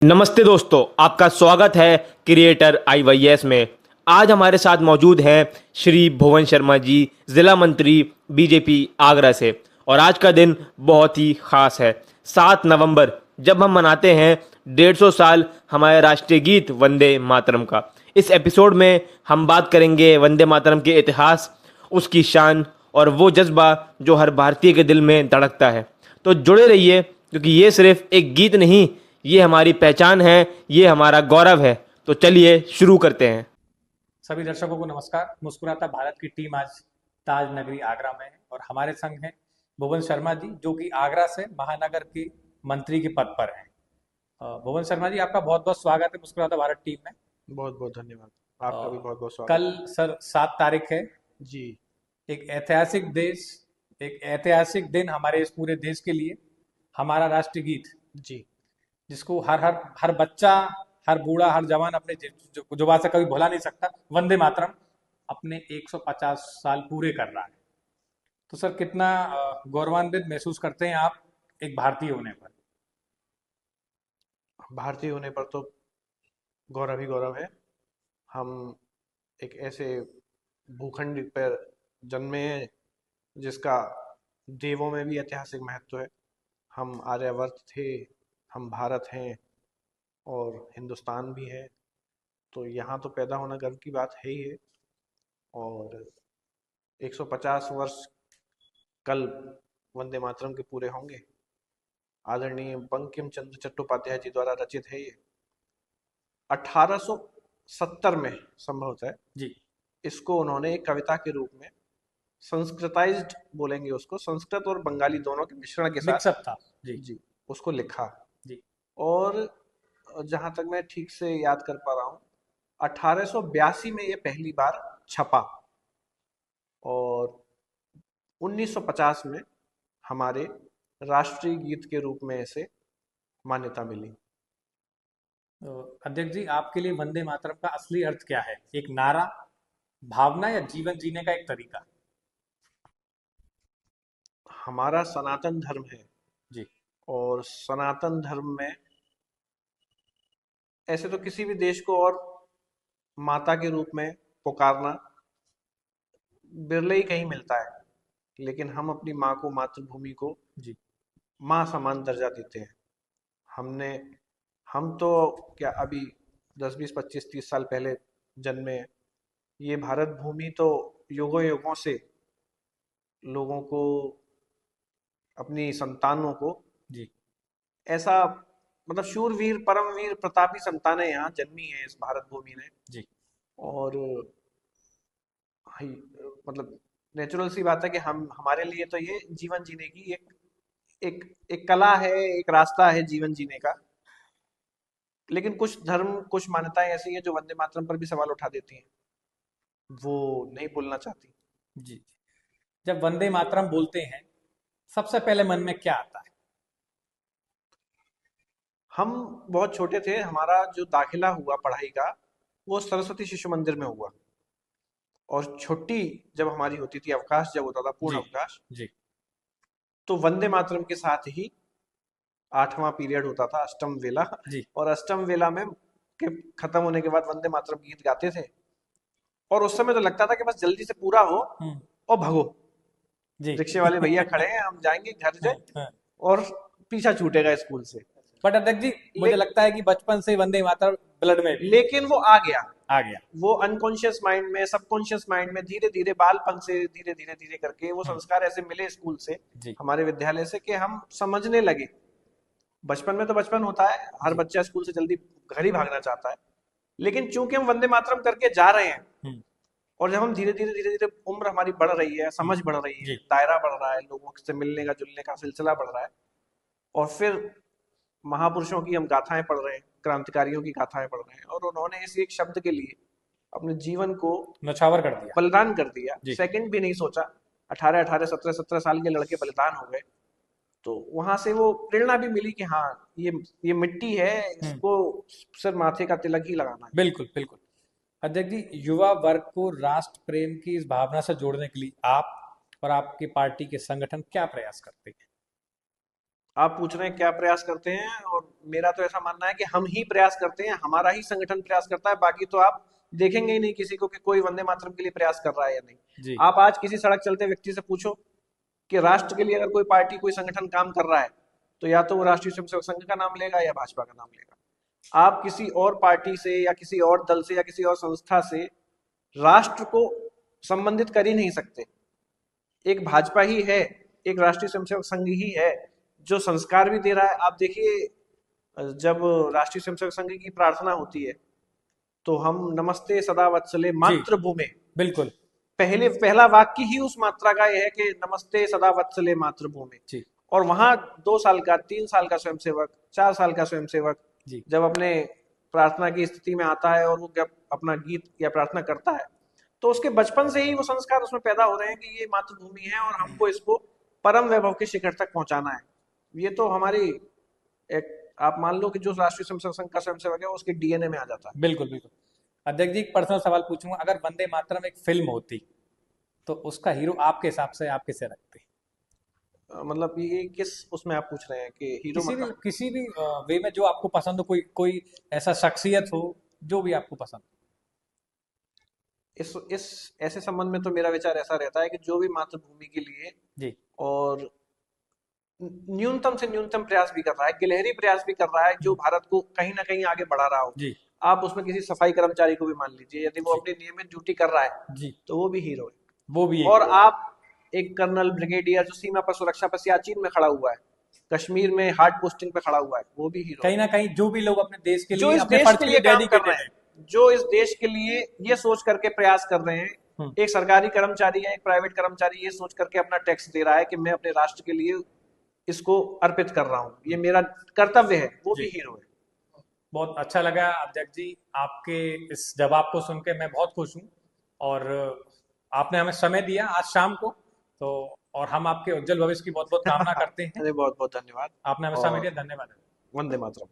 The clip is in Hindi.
नमस्ते दोस्तों, आपका स्वागत है क्रिएटर आईवाईएस में। आज हमारे साथ मौजूद हैं श्री भुवन शर्मा जी, ज़िला मंत्री बीजेपी आगरा से। और आज का दिन बहुत ही ख़ास है, 7 नवंबर, जब हम मनाते हैं 150 साल हमारे राष्ट्रीय गीत वंदे मातरम का। इस एपिसोड में हम बात करेंगे वंदे मातरम के इतिहास, उसकी शान और वो जज्बा जो हर भारतीय के दिल में धड़कता है। तो जुड़े रहिए, क्योंकि ये सिर्फ एक गीत नहीं, ये हमारी पहचान है, ये हमारा गौरव है। तो चलिए शुरू करते हैं। सभी दर्शकों को नमस्कार। मुस्कुराता भारत की टीम आज ताज नगरी आगरा में है और हमारे संग हैं भुवन शर्मा जी, जो कि आगरा से महानगर के मंत्री के पद पर हैं। भुवन शर्मा जी, आपका बहुत बहुत स्वागत है मुस्कुराता भारत टीम में। बहुत बहुत धन्यवाद। आपका भी बहुत बहुत स्वागत। कल सर 7 तारीख है। जी। एक ऐतिहासिक दिन हमारे इस पूरे देश के लिए। हमारा राष्ट्रीय गीत, जी। जिसको हर बच्चा, हर बूढ़ा, हर जवान अपने जुबान से कभी भुला नहीं सकता, वंदे मातरम अपने 150 साल पूरे कर रहा है। तो सर, कितना गौरवान्वित महसूस करते हैं आप एक भारतीय होने पर? भारतीय होने पर तो गौरव ही गौरव है। हम एक ऐसे भूखंड पर जन्मे हैं जिसका देवों में भी ऐतिहासिक महत्व है। हम आर्यवर्त थे, हम भारत हैं और हिंदुस्तान भी है। तो यहाँ तो पैदा होना गर्व की बात है ही है। और 150 वर्ष कल वंदे मातरम के पूरे होंगे। आदरणीय बंकिम चंद्र चट्टोपाध्याय जी द्वारा रचित है ये। 1870 में संभवतः है जी। इसको उन्होंने एक कविता के रूप में संस्कृताइज्ड बोलेंगे उसको, संस्कृत और बंगाली दोनों के मिश्रण के साथ मिक्सअप था। जी। जी उसको लिखा। जी। और जहां तक मैं ठीक से याद कर पा रहा हूँ, 1882 में ये पहली बार छपा और 1950 में हमारे राष्ट्रीय गीत के रूप में इसे मान्यता मिली। तो अध्यक्ष जी, आपके लिए वंदे मातरम का असली अर्थ क्या है? एक नारा, भावना, या जीवन जीने का एक तरीका? हमारा सनातन धर्म है जी। और सनातन धर्म में ऐसे तो किसी भी देश को और माता के रूप में पुकारना बिरले ही कहीं मिलता है, लेकिन हम अपनी माँ को, मातृभूमि को जी। माँ समान दर्जा देते हैं। हमने हम तो क्या अभी 10 20 25 30 साल पहले जन्मे हैं। ये भारत भूमि तो युगों युगों से लोगों को, अपनी संतानों को जी। ऐसा, मतलब शूरवीर, परमवीर, प्रतापी संतानें यहाँ जन्मी हैं इस भारत भूमि में। जी। और मतलब नेचुरल सी बात है कि हम, हमारे लिए तो ये जीवन जीने की एक एक एक कला है, एक रास्ता है जीवन जीने का। लेकिन कुछ धर्म, कुछ मान्यताएं ऐसी हैं जो वंदे मातरम पर भी सवाल उठा देती हैं, वो नहीं बोलना चाहती। जी। जब वंदे मातरम बोलते हैं, सबसे पहले मन में क्या आता है? हम बहुत छोटे थे, हमारा जो दाखिला हुआ पढ़ाई का वो सरस्वती शिशु मंदिर में हुआ। और छुट्टी जब हमारी होती थी, अवकाश जब होता था, पूर्ण जी। अवकाश, जी। तो वंदे मातरम के साथ ही 8वां पीरियड होता था, अष्टम वेला। जी। और अष्टम वेला में के खत्म होने के बाद वंदे मातरम गीत गाते थे। और उस समय तो लगता था कि बस जल्दी से पूरा हो हम्म। और भगो। जी। रिक्शे वाले भैया खड़े हैं, हम जाएंगे घर से, हाँ, हाँ। और पीछा छूटेगा स्कूल से। बट अध्यक्ष जी, मुझे ले, लगता है कि बचपन से वंदे मातरम ब्लड में भी लेकिन वो आ गया, आ गया। वो अनकॉन्शियस माइंड में, सबकॉन्शियस माइंड में, धीरे धीरे बालपन से धीरे धीरे धीरे करके वो हम्म। संस्कार ऐसे मिले स्कूल से, जी। हमारे विद्यालय से, कि हम समझने लगे। बचपन में तो बचपन होता है, हर जी। बच्चा स्कूल से जल्दी घर ही भागना चाहता है। लेकिन चूंकि हम वंदे मातरम करके जा रहे हैं, हम्म। और जब हम धीरे धीरे धीरे धीरे उम्र हमारी बढ़ रही है, हम्म। समझ बढ़ रही है, जी। दायरा बढ़ रहा है, लोगों से मिलने का जुलने का सिलसिला बढ़ रहा है, और फिर महापुरुषों की हम गाथाएं पढ़ रहे हैं, क्रांतिकारियों की गाथाएं पढ़ रहे हैं, और उन्होंने इस एक शब्द के लिए अपने जीवन को नछावर कर दिया। बलिदान कर दिया। जी। सेकंड भी नहीं सोचा। 18 18 17 17 साल के लड़के बलिदान हो गए। तो वहां से वो प्रेरणा भी मिली कि हाँ, ये मिट्टी है, इसको सिर्फ माथे का तिलक ही लगाना है। बिल्कुल बिल्कुल। अध्यक्ष जी, युवा वर्ग को राष्ट्र प्रेम की इस भावना से जोड़ने के लिए आप और आपकी पार्टी के संगठन क्या प्रयास करते हैं? आप पूछ रहे हैं क्या प्रयास करते हैं, और मेरा तो ऐसा मानना है कि हम ही प्रयास करते हैं, हमारा ही संगठन प्रयास करता है। बाकी तो आप देखेंगे ही नहीं किसी को कि कोई वंदे मातरम के लिए प्रयास कर रहा है या नहीं। जी आप आज किसी सड़क चलते व्यक्ति से पूछो कि राष्ट्र के लिए अगर कोई पार्टी कोई संगठन काम कर रहा है, तो या तो वो राष्ट्रीय स्वयंसेवक संघ का नाम लेगा या भाजपा का नाम लेगा। आप किसी और पार्टी से या किसी और दल से या किसी और संस्था से राष्ट्र को संबंधित कर ही नहीं सकते। एक भाजपा ही है, एक राष्ट्रीय स्वयंसेवक संघ ही है जो संस्कार भी दे रहा है। आप देखिए, जब राष्ट्रीय स्वयंसेवक संघ की प्रार्थना होती है तो हम नमस्ते सदा वत्सले मातृभूमे, बिल्कुल पहला वाक्य ही उस मात्रा का यह है कि नमस्ते सदा वत्सले मातृभूमे। जी और वहां 2 साल का 3 साल का स्वयंसेवक 4 साल का स्वयंसेवक जी जब अपने प्रार्थना की स्थिति में आता है और वो जब अपना गीत या प्रार्थना करता है, तो उसके बचपन से ही वो संस्कार उसमें पैदा हो रहे हैं कि ये मातृभूमि है और हमको इसको परम वैभव के शिखर तक पहुंचाना है। ये तो हमारी एक, आप मान लो कि जो राष्ट्रीय स्वयंसेवक संघ का स्वयंसेवक है वो उसके डीएनए में आ जाता है। बिल्कुल बिल्कुल। अध्यक्ष जी, एक पर्सनल सवाल पूछूंगा, अगर वंदे मातरम एक फिल्म होती तो उसका हीरो आपके हिसाब से आप किसे रखते? मतलब ये किस उसमें आप पूछ रहे हैं कि हीरो मतलब किसी भी वे में जो आपको पसंद हो, कोई कोई ऐसा शख्सियत हो जो भी आपको पसंद इस ऐसे संबंध में तो मेरा विचार ऐसा रहता है कि जो भी मातृभूमि के लिए जी और न्यूनतम से न्यूनतम प्रयास भी कर रहा है, गिलहरी प्रयास भी कर रहा है, जो भारत को कहीं ना कहीं आगे बढ़ा रहा हो। जी आप उसमें किसी सफाई कर्मचारी को भी मान लीजिए, यदि वो जी अपनी नियमित ड्यूटी कर रहा है जी, तो वो भी हीरो है। वो भी और एक आप एक कर्नल ब्रिगेडियर जो सीमा पर सुरक्षा पर सियाचिन में खड़ा हुआ है, कश्मीर में हार्ड पोस्टिंग पे खड़ा हुआ है, वो भी हीरो कहीं है। ना कहीं जो भी लोग अपने देश के जो लिए इस अपने देश फर्ज के के लिए लिए काम कर रहे डेडिकेटेड है। हैं, जो इस देश के लिए ये सोच करके प्रयास कर रहे हैं, हम्म, एक सरकारी कर्मचारी या एक प्राइवेट कर्मचारी ये सोच करके अपना टैक्स दे रहा है कि मैं अपने राष्ट्र के लिए इसको अर्पित कर रहा हूँ, ये मेरा कर्तव्य है, वो भी जी हीरो है। बहुत अच्छा लगा अध्यक्ष जी, आपके इस जवाब को सुन के मैं बहुत खुश हूँ। और आपने हमें समय दिया आज शाम को, तो और हम आपके उज्जवल भविष्य की बहुत बहुत कामना करते हैं। अरे बहुत बहुत धन्यवाद। आपने हमें समय और दिया, धन्यवाद। वंदे मातरम।